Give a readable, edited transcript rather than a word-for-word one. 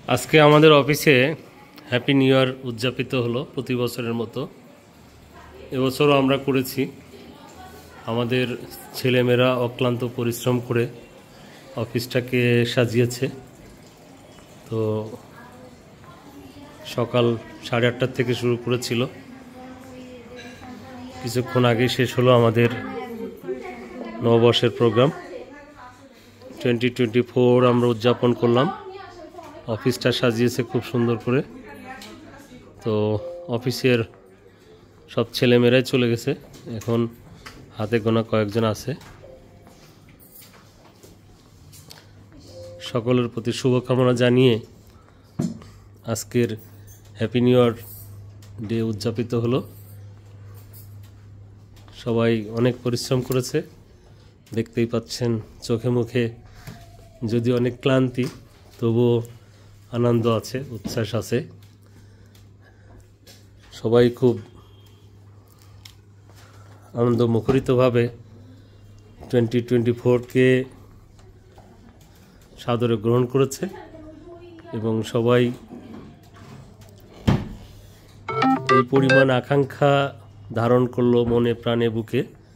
আজকে আমাদের অফিসে হ্যাপি নিউ ইয়ার উদযাপিত হলো প্রতি বছরের মতো। এবছরও আমরা করেছি। আমাদের ছেলেমেয়েরা অক্লান্ত পরিশ্রম করে অফিসটাকে সাজিয়েছে। তো সকাল 8:30 থেকে শুরু করেছিল, কিছুক্ষণ আগে শেষ হলো আমাদের নববর্ষের প্রোগ্রাম। 2024 আমরা উদযাপন করলাম। অফিসটা সাজিয়েছে খুব সুন্দর করে। তো অফিসের সব ছেলেমেয়েরাই চলে গেছে, এখন হাতে গোনা কয়েকজন আছে। সকলের প্রতি শুভকামনা জানিয়ে আজকের হ্যাপি নিউ ইয়ার ডে উদযাপিত হলো। সবাই অনেক পরিশ্রম করেছে, দেখতেই পাচ্ছেন চোখে মুখে যদি অনেক ক্লান্তি, তবুও আনন্দ আছে, উচ্ছ্বাস আছে। সবাই খুব আনন্দ মুখরিতভাবে 2024কে সাদরে গ্রহণ করেছে এবং সবাই এই পরিমাণ আকাঙ্ক্ষা ধারণ করলো মনে প্রাণে বুকে।